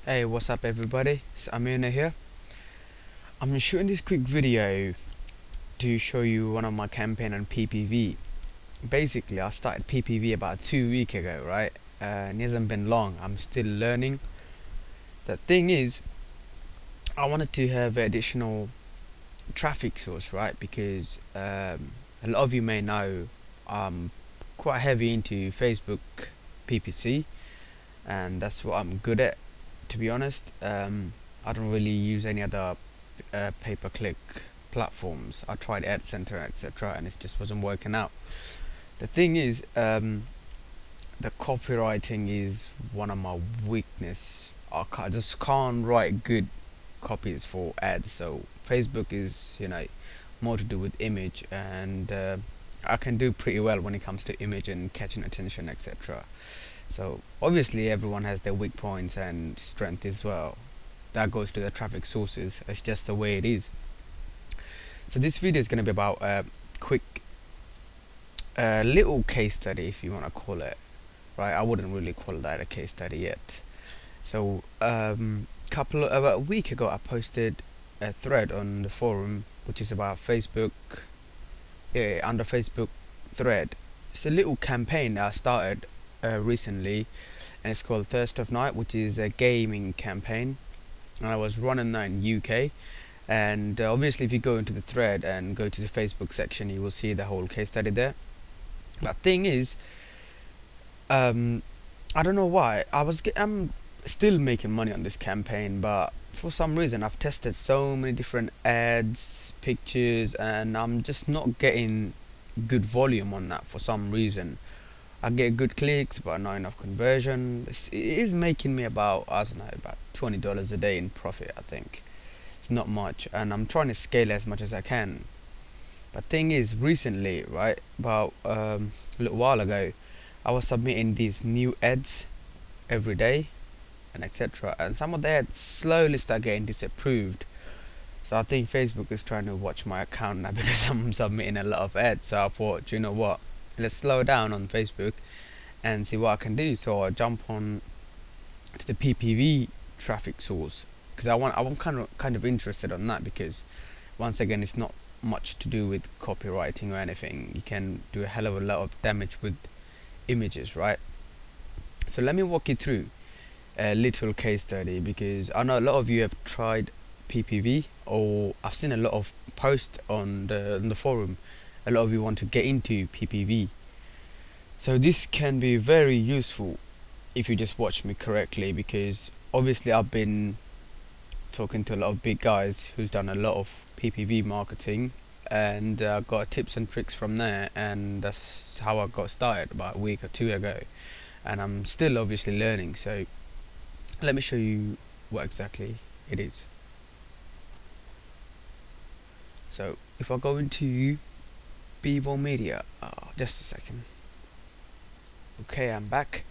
Hey, what's up everybody? It's Amina here. I'm shooting this quick video to show you one of my campaign on PPV. Basically, I started PPV about 2 weeks ago, right? And it hasn't been long. I'm still learning. The thing is, I wanted to have additional traffic source, right? Because a lot of you may know I'm quite heavy into Facebook PPC, and that's what I'm good at, to be honest. I don't really use any other pay-per-click platforms. I tried Ad Center, etc., and it just wasn't working out. The thing is, the copywriting is one of my weakness. I just can't write good copies for ads. So Facebook is, more to do with image, and I can do pretty well when it comes to image and catching attention, etc. So obviously everyone has their weak points and strength as well. That goes to the traffic sources. It's just the way it is. So this video is going to be about a quick little case study, if you want to call it, right? I wouldn't really call that a case study yet. So about a week ago I posted a thread on the forum which is about Facebook, under Facebook thread. It's a little campaign that I started recently, and it's called Thirst of Night, which is a gaming campaign, and I was running that in UK. And obviously if you go into the thread and go to the Facebook section, you will see the whole case study there. But thing is, I don't know why I'm still making money on this campaign, but for some reason I've tested so many different ads, pictures, and I'm just not getting good volume on that for some reason. I get good clicks but not enough conversion. It is making me about, I don't know, about $20 a day in profit, I think. It's not much, and I'm trying to scale as much as I can. But thing is, recently, right, about a little while ago, I was submitting these new ads every day and etc., and some of the ads slowly start getting disapproved. So I think Facebook is trying to watch my account now because I'm submitting a lot of ads. So I thought, you know what, let's slow down on Facebook and see what I can do. So I jump on to the PPV traffic source, because I'm kind of interested on that, because once again it's not much to do with copywriting or anything. You can do a hell of a lot of damage with images, right? So let me walk you through a little case study, because I know a lot of you have tried PPV, or I've seen a lot of posts on the forum. A lot of you want to get into PPV, so this can be very useful if you just watch me correctly, because obviously I've been talking to a lot of big guys who's done a lot of PPV marketing, and got tips and tricks from there, and that's how I got started about a week or two ago, and I'm still obviously learning. So let me show you what exactly it is. So if I go into PPV Media, just a second. Okay, I'm back.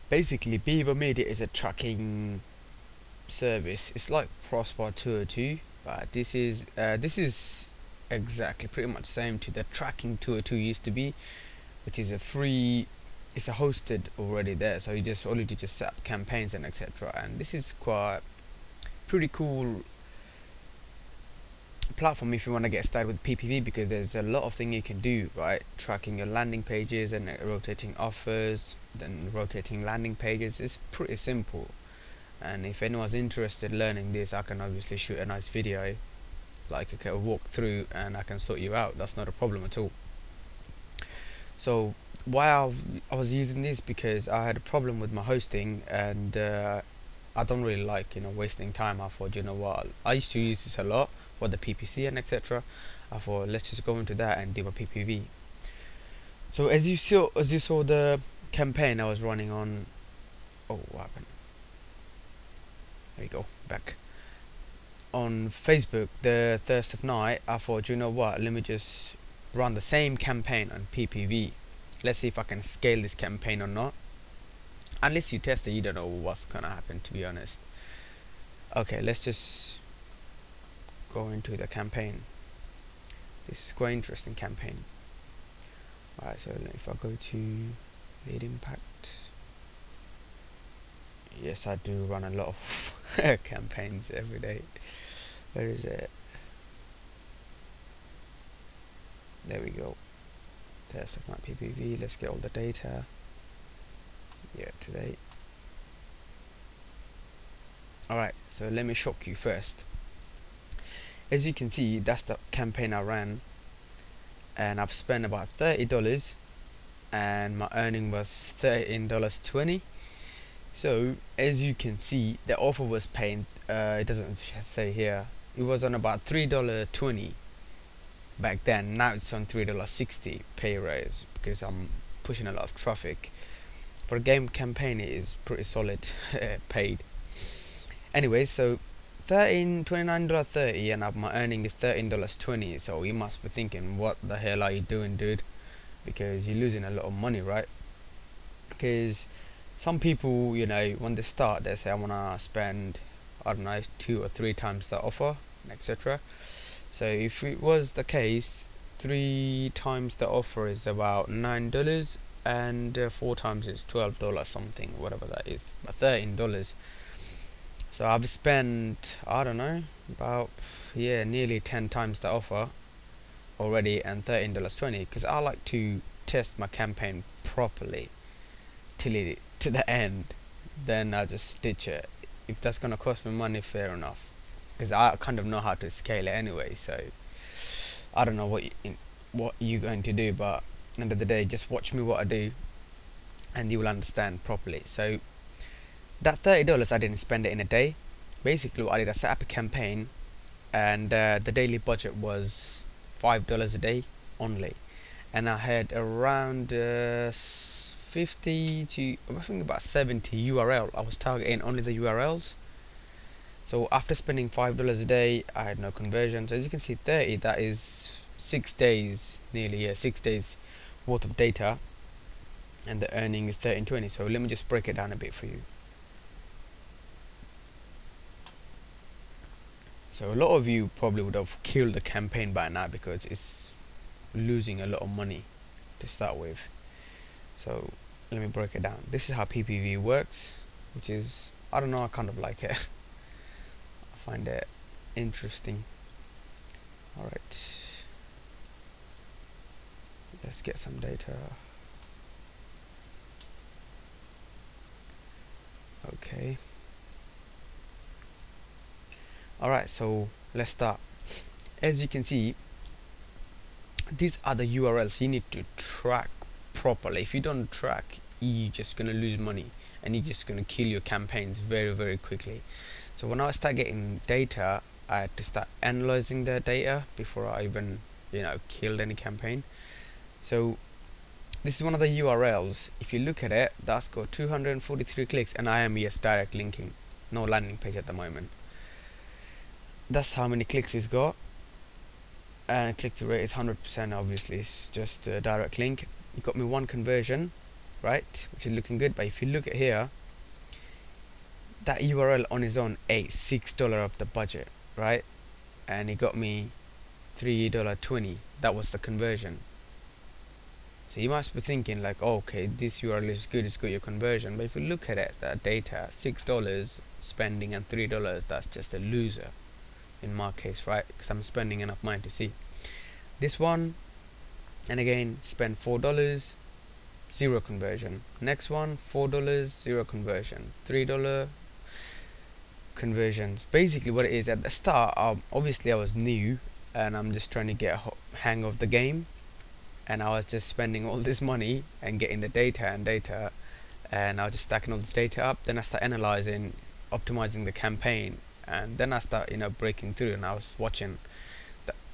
Basically, PPV Media is a tracking service. It's like Prosper 202, but this is exactly pretty much the same to the tracking 202 used to be, which is a free. It's a hosted already there, so you just only to just set up campaigns and etc. And this is quite pretty cool platform if you want to get started with PPV, because there's a lot of things you can do, right? Tracking your landing pages and rotating offers, then rotating landing pages. It's pretty simple, and if anyone's interested in learning this, I can obviously shoot a nice video, like a walk through, and I can sort you out. That's not a problem at all. So why I was using this, because I had a problem with my hosting, and I don't really like wasting time. I thought, you know what, I used to use this a lot for the PPC and etc. I thought, let's just go into that and do my PPV. So as you saw the campaign I was running on, oh, what happened? There we go, back on Facebook, the Thirst of Night. I thought, you know what, let me just run the same campaign on PPV. Let's see if I can scale this campaign or not. Unless you test it, you don't know what's gonna happen, to be honest. Okay, let's just go into the campaign. This is quite interesting campaign. Alright, so if I go to lead impact, Yes, I do run a lot of campaigns every day. Where is it? There we go. Test of my PPV. Let's get all the data. Yeah, today. Alright, so let me shock you first. As you can see, that's the campaign I ran, and I've spent about $30, and my earning was $13.20. So as you can see, the offer was paying, it doesn't say here, it was on about $3.20 back then. Now it's on $3.60 pay raise, because I'm pushing a lot of traffic. For a game campaign, it is pretty solid paid. Anyway, so $29.30, and my earning is $13.20. So you must be thinking, what the hell are you doing, dude? Because you're losing a lot of money, right? Because some people, you know, when they start, they say I wanna spend, I don't know, 2 or 3 times the offer, etc. So if it was the case, 3 times the offer is about $9, and 4 times is $12 something, whatever that is, but $13. So I've spent, I don't know, about, yeah, nearly 10 times the offer already, and $13.20, because I like to test my campaign properly to the end. Then I just ditch it. If that's gonna cost me money, fair enough, because I kind of know how to scale it anyway. So I don't know what you're going to do, but at the end of the day, just watch me what I do, and you will understand properly. So that $30, I didn't spend it in a day. Basically, what I did, I set up a campaign, and the daily budget was $5 a day only, and I had around 50 to, I think, about 70 URL. I was targeting only the URLs. So after spending $5 a day, I had no conversions. As you can see, 30, that is 6 days, nearly, yeah, 6 days worth of data, and the earning is 13.20. So let me just break it down a bit for you. So a lot of you probably would have killed the campaign by now, because it's losing a lot of money to start with. So let me break it down. This is how PPV works, which is, I don't know, I kind of like it. I find it interesting. Alright, let's get some data. Okay. Alright, so let's start. As you can see, these are the URLs you need to track properly. If you don't track, you're just gonna lose money, and you're just gonna kill your campaigns very, very quickly. So when I start getting data, I had to start analyzing the data before I even, you know, killed any campaign. So this is one of the URLs. If you look at it, that's got 243 clicks, and I am, yes, direct linking, no landing page at the moment. That's how many clicks it's got, and click-through rate is 100%. Obviously, it's just a direct link. It got me 1 conversion, right, which is looking good. But if you look at here, that URL on its own ate $6 of the budget, right, and it got me $3.20. That was the conversion. So you must be thinking like, oh, okay, this URL is good, it's got your conversion. But if you look at it, that data, $6 spending and $3, that's just a loser in my case, right? Because I'm spending enough money to see this one. And again, spend $4, 0 conversion. Next one, $4, 0 conversion. $3 conversions. Basically what it is, at the start, obviously I was new, and I'm just trying to get a hang of the game, and I was just spending all this money and getting the data, and I was just stacking all this data up. Then I start analyzing, optimizing the campaign, and then I start, you know, breaking through, and I was watching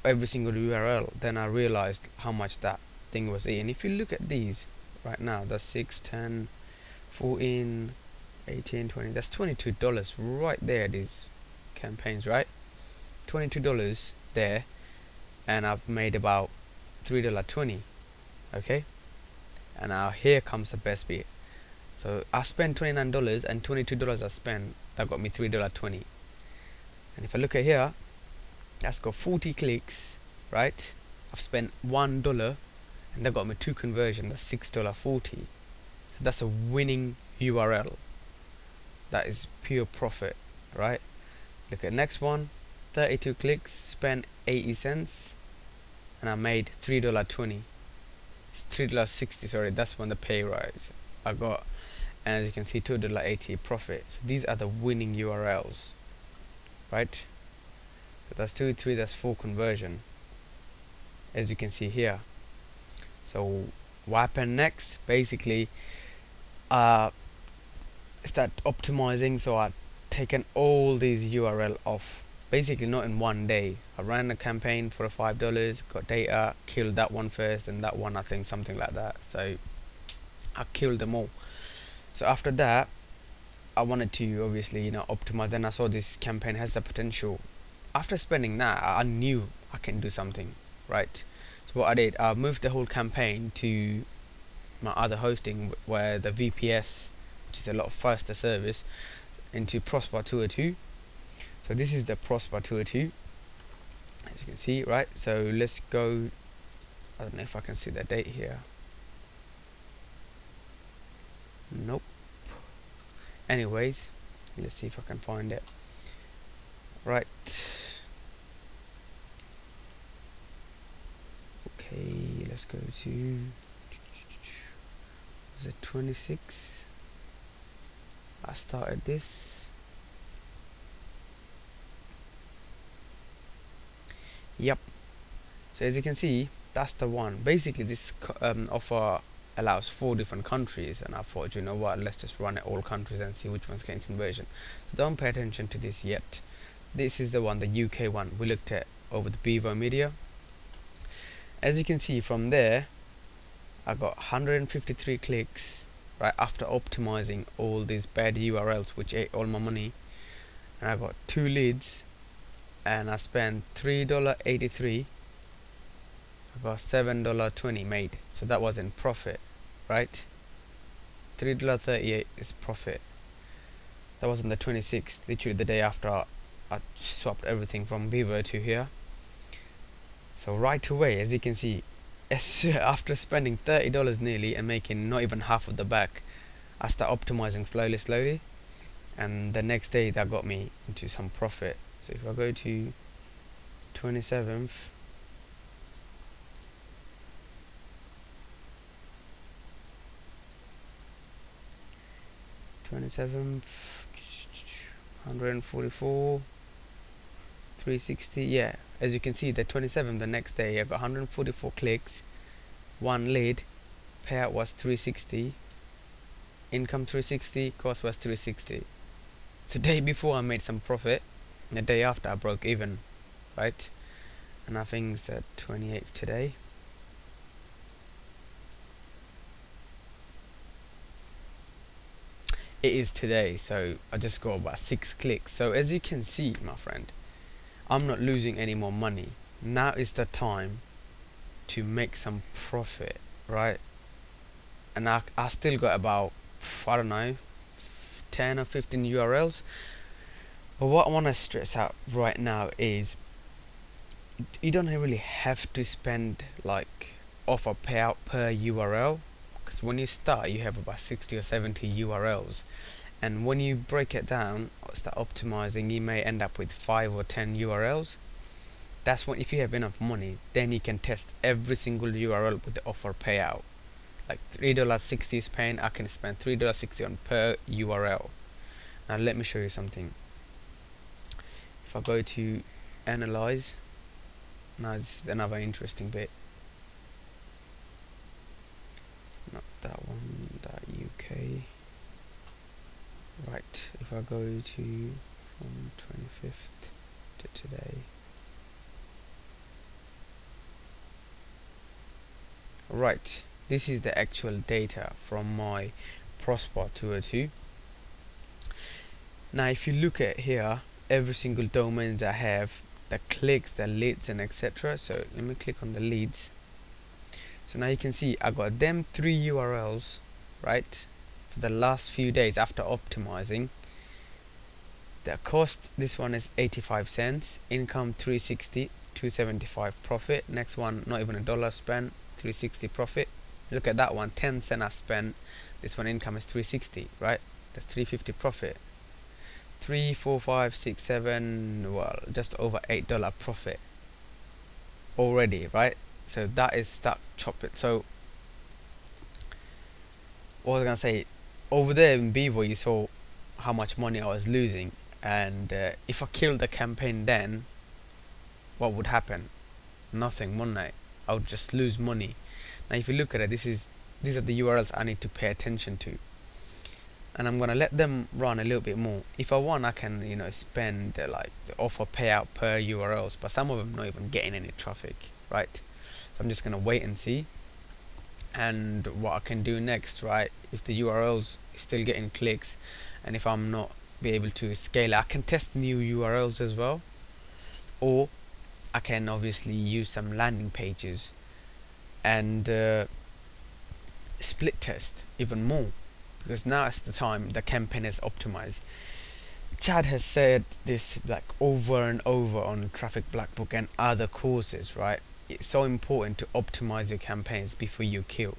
every single URL. Then I realized how much that thing was eating. If you look at these right now, that's 6, 10, 14, 18, 20, that's $22 right there, these campaigns, right? $22 there, and I've made about $3.20. Okay, and now here comes the best bit. So I spent $29, and $22 I spent, that got me $3.20. And if I look at here, that's got 40 clicks, right? I've spent $1, and that got me 2 conversions. That's $6.40. So that's a winning URL. that is pure profit, right? Look at next one, 32 clicks, spent 80 cents, and I made $3.20. It's $3.60, sorry, that's when the pay rise I got. And as you can see, $2.80 profit. So these are the winning URLs, right? So that's 2, 3, that's 4 conversion, as you can see here. So what happened next? Basically, start optimizing. So I taken all these URL off. Basically, not in one day. I ran a campaign for $5, got data, killed that one first, and that one, I think, something like that. So I killed them all. So after that, I wanted to obviously, optimize. Then I saw this campaign has the potential. After spending that, I knew I can do something, right? So what I did, I moved the whole campaign to my other hosting, where the VPS, which is a lot faster service, into Prosper 202. So this is the Prosper 202, as you can see, right? So let's go. I don't know if I can see the date here. Nope. Anyways, let's see if I can find it. Right. Okay, let's go to, was it 26? I started this. Yep. So as you can see, that's the one. Basically, this offer allows 4 different countries, and I thought, you know what, let's just run it all countries and see which one's getting conversion. So don't pay attention to this yet. This is the one, the UK one we looked at over the Bevo Media. As you can see from there, I got 153 clicks right after optimizing all these bad URLs which ate all my money, and I got 2 leads, and I spent $3.83. I got $7.20 made. So that was in profit, right? $3.38 is profit. That was on the 26th, literally the day after I swapped everything from Beaver to here. So right away, as you can see, after spending $30 nearly and making not even half of the back, I start optimizing slowly, and the next day that got me into some profit. So if I go to 27th, $27th, 144, 360. Yeah, as you can see, the 27th, the next day, I got 144 clicks, 1 lead, payout was 360, income 360, cost was 360. The day before I made some profit, and the day after I broke even, right? And I think it's the 28th today. It is today, so I just got about 6 clicks. So as you can see, my friend, I'm not losing any more money. Now is the time to make some profit, right? And I still got about, I don't know, 10 or 15 URLs. But what I want to stress out right now is you don't really have to spend like offer payout per URL, because when you start you have about 60 or 70 URLs, and when you break it down or start optimizing, you may end up with 5 or 10 URLs. That's when, if you have enough money, then you can test every single URL with the offer payout. Like $3.60 is paying, I can spend $3.60 on per URL. Now let me show you something. If I go to analyze, now this is another interesting bit. Not that one, that UK. Right, if I go to from 25th to today. Right, this is the actual data from my Prosper 202. Now if you look at here, every single domains I have, the clicks, the leads, and etc. So let me click on the leads. So now you can see I got them 3 URLs, right, for the last few days after optimizing. The cost, this one is 85 cents, income 360, 275 profit. Next one, not even $1 spent, 360 profit. Look at that one, 10 cents I spent. This one income is 360, right? That's 350 profit. 3, 4, 5, 6, 7, well, just over $8 profit already, right? So that is that chop it. So what was I gonna say? Over there in Bevo, you saw how much money I was losing, and if I killed the campaign, then what would happen? Nothing, wouldn't I? I would just lose money. Now, if you look at it, these are the URLs I need to pay attention to, and I'm gonna let them run a little bit more. If I want, I can spend like the offer payout per URLs, but some of them not even getting any traffic, right? So I'm just gonna wait and see, and what I can do next, right? If the URLs still getting clicks, and if I'm not be able to scale, I can test new URLs as well, or I can obviously use some landing pages and split test even more, because now it's the time the campaign is optimized. Chad has said this like over and over on Traffic Black Book and other courses, right? It's so important to optimize your campaigns before you kill,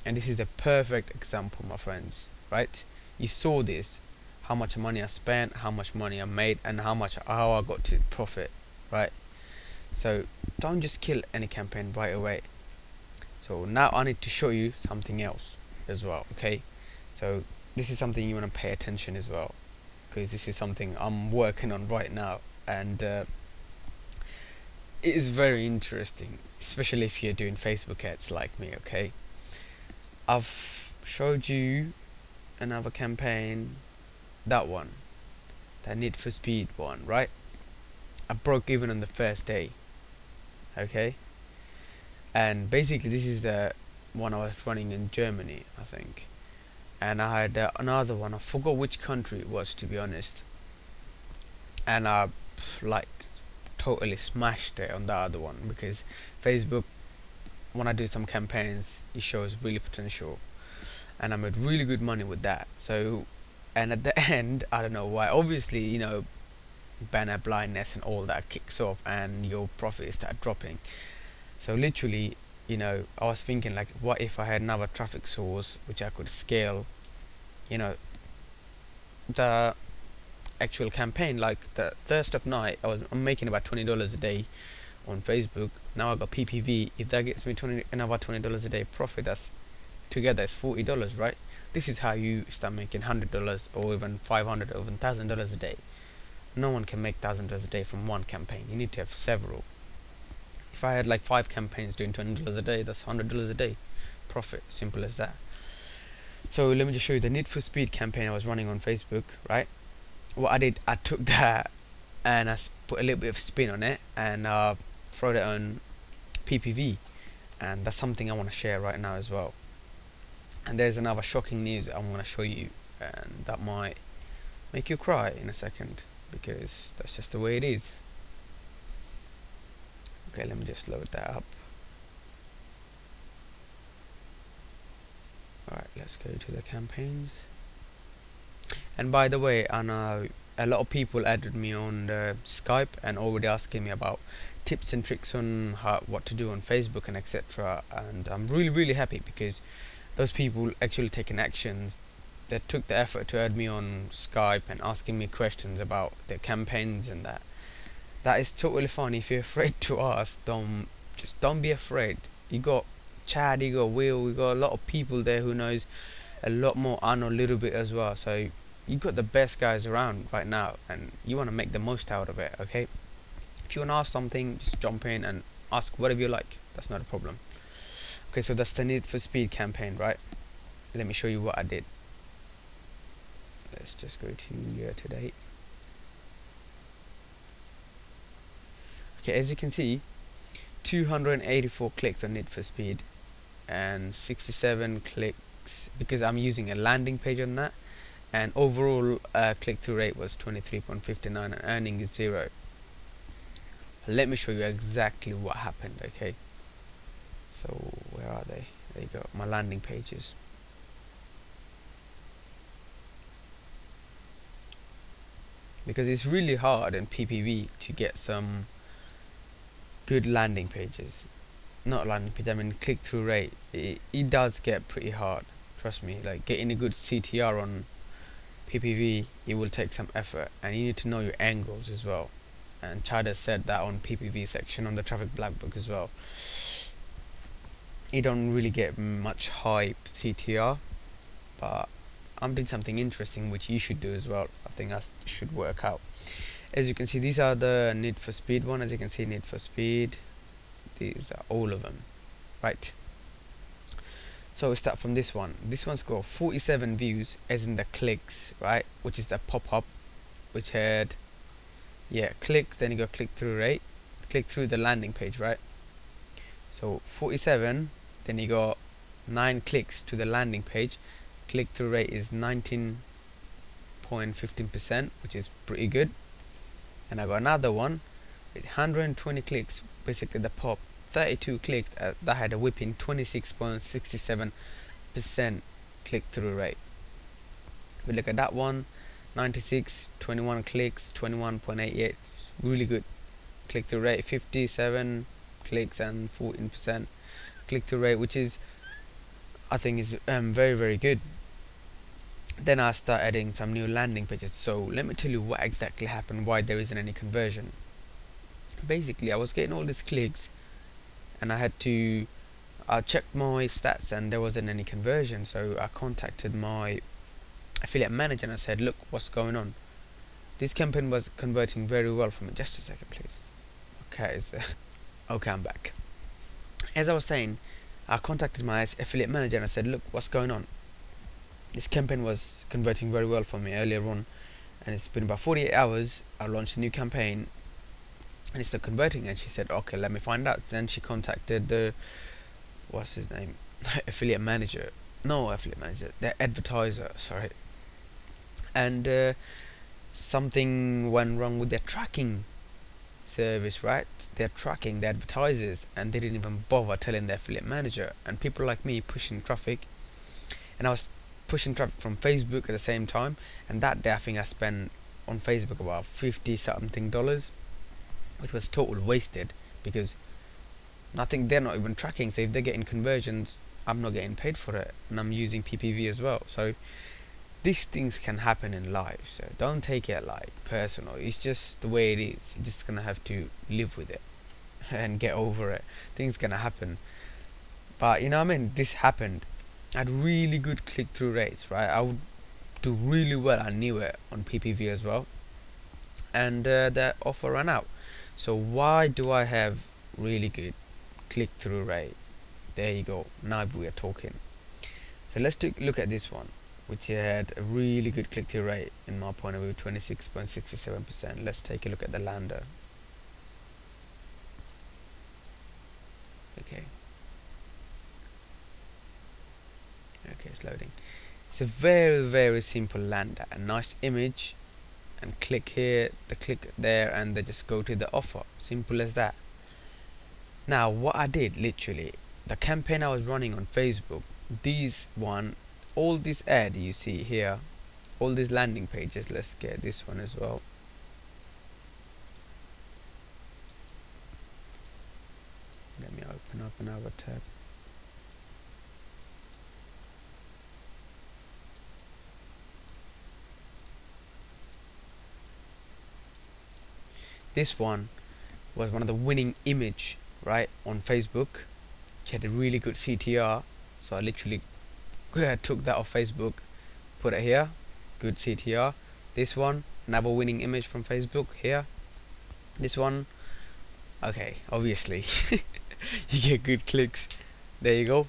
and this is the perfect example, my friends, right? You saw this, how much money I spent, how much money I made, and how I got to profit, right? So don't just kill any campaign right away. So now I need to show you something else as well, okay? So this is something you want to pay attention as well, because this is something I'm working on right now, and it is very interesting, especially if you're doing Facebook ads like me, okay? I've showed you another campaign, that one, that Need for Speed one, right? I broke even on the first day, okay? And basically this is the one I was running in Germany, I think, and I had another one, I forgot which country it was, to be honest, and I like totally smashed it on the other one, because Facebook, when I do some campaigns, it shows really potential, and I made really good money with that. So, and at the end, I don't know why, obviously, banner blindness and all that kicks off and your profit start dropping. So literally, I was thinking like, what if I had another traffic source which I could scale, the actual campaign. Like the first of night, I'm making about $20 a day on Facebook. Now I got PPV. If that gets me another $20 a day profit, that's together it's $40, right? This is how you start making $100 or even $500 or even $1,000 a day. No one can make $1,000 a day from one campaign. You need to have several. If I had like 5 campaigns doing $20 a day, that's $100 a day profit. Simple as that. So let me just show you the Need for Speed campaign I was running on Facebook, right? What I did, I took that and I put a little bit of spin on it and throw it on PPV, and that's something I want to share right now as well. And there's another shocking news I'm going to show you, and that might make you cry in a second, because that's just the way it is. Okay, let me just load that up. Alright, let's go to the campaigns. And by the way, I know a lot of people added me on the Skype and already asking me about tips and tricks on what to do on Facebook and etc. And I'm really happy, because those people actually taking actions, that took the effort to add me on Skype and asking me questions about their campaigns, and that is totally fine. If you're afraid to ask, don't be afraid. You got Chad, you got Will, we got a lot of people there who knows a lot more. I know a little bit as well. So you got the best guys around right now, and you want to make the most out of it, okay? If you want to ask something, just jump in and ask whatever you like. That's not a problem. Okay, so that's the Need for Speed campaign, right? Let me show you what I did. Let's just go to year to date. Okay, as you can see, 284 clicks on Need for Speed and 67 clicks because I'm using a landing page on that, and overall click-through rate was 23.59 and earning is 0. Let me show you exactly what happened, okay? So where are they? There you go, my landing pages. Because it's really hard in PPV to get some good landing pages. Not landing page, I mean click-through rate. It does get pretty hard, trust me. Like getting a good CTR on PPV, it will take some effort, and you need to know your angles as well. And Chada said that on PPV section on the traffic black book as well. You don't really get much hype CTR, but I'm doing something interesting which you should do as well. I think that should work out. As you can see, these are the Need for Speed one. As you can see, Need for Speed, these are all of them, right? So we start from this one. This one's got 47 views, as in the clicks, right? Which is the pop-up, which had, yeah, clicks. Then you got click-through rate, click through the landing page, right? So 47. Then you got 9 clicks to the landing page. Click-through rate is 19.15%, which is pretty good. And I got another one with 120 clicks, basically the pop. 32 clicks, that had a whipping 26.67% click-through rate. We look at that one, 96, 21 clicks, 21.88, really good click-through rate. 57 clicks and 14% click-through rate, which is, I think, is very, very good. Then I start adding some new landing pages. So let me tell you what exactly happened, why there isn't any conversion. Basically, I was getting all these clicks, and I checked my stats, and there wasn't any conversion. So I contacted my affiliate manager and I said, look, what's going on? This campaign was converting very well for me. Just a second, please. Okay, okay, I'm back. As I was saying, I contacted my affiliate manager and I said, look, what's going on? This campaign was converting very well for me earlier on, and it's been about 48 hours. I launched a new campaign and it's still converting. And she said, okay, let me find out. Then she contacted the, what's his name, affiliate manager, the advertiser, sorry. And something went wrong with their tracking service, right? They're tracking the advertisers, and they didn't even bother telling the affiliate manager. And people like me pushing traffic, and I was pushing traffic from Facebook at the same time. And that day I think I spent on Facebook about $50 something, which was total wasted, because they're not even tracking. So if they're getting conversions, I'm not getting paid for it, and I'm using PPV as well. So these things can happen in life, so don't take it like personal. It's just the way it is. You're just gonna have to live with it and get over it. Things gonna happen, but you know what I mean, this happened. I had really good click-through rates, right? I would do really well. I knew it on PPV as well, and the offer ran out. So why do I have really good click-through rate? There you go, now we are talking. So let's look at this one, which had a really good click-through rate in my point of view, 26.67%. Let's take a look at the lander. Okay, it's loading. It's a very, very simple lander, a nice image, and click here, the click there, and they just go to the offer. Simple as that. Now what I did, literally, the campaign I was running on Facebook, all this ad you see here, all these landing pages, let's get this one as well. Let me open up another tab. This one was one of the winning image, right, on Facebook, which had a really good CTR. So I literally took that off Facebook, put it here, good CTR. This one, another winning image from Facebook here. This one, okay, obviously you get good clicks. There you go.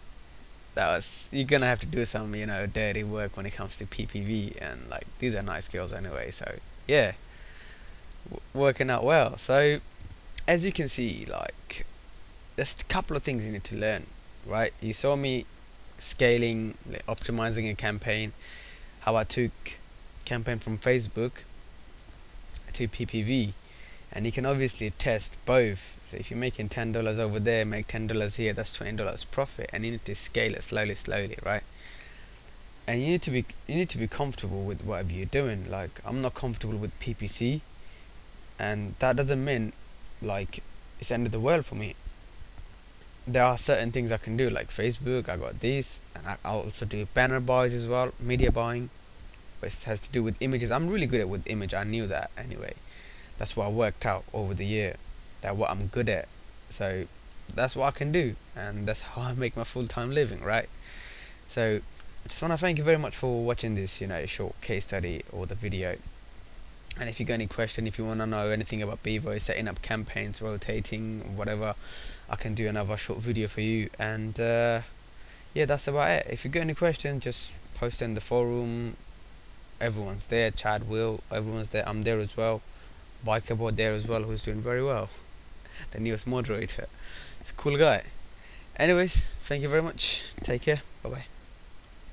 You're gonna have to do some, dirty work when it comes to PPV, and like, these are nice girls anyway, so yeah, working out well. So as you can see, like, there's a couple of things you need to learn, right? You saw me scaling, optimizing a campaign, how I took campaign from Facebook to PPV, and you can obviously test both. So if you're making $10 over there, make $10 here, that's $20 profit, and you need to scale it slowly, right? And you need to be comfortable with whatever you're doing. Like, I'm not comfortable with PPC, and that doesn't mean like it's the end of the world for me. There are certain things I can do, like Facebook, I got this, and I also do banner buys as well, media buying. It has to do with images. I'm really good at with image. I knew that anyway. That's what I worked out over the year. That what I'm good at. So that's what I can do, and that's how I make my full-time living, right? So I just want to thank you very much for watching this, short case study or the video. And if you got any question, if you want to know anything about Bevo, setting up campaigns, rotating, whatever, I can do another short video for you. And yeah, that's about it. If you got any question, just post in the forum. Everyone's there. Chad, Will, everyone's there. I'm there as well. Bikerboard there as well, who's doing very well. The newest moderator. It's a cool guy. Anyways, thank you very much. Take care. Bye bye.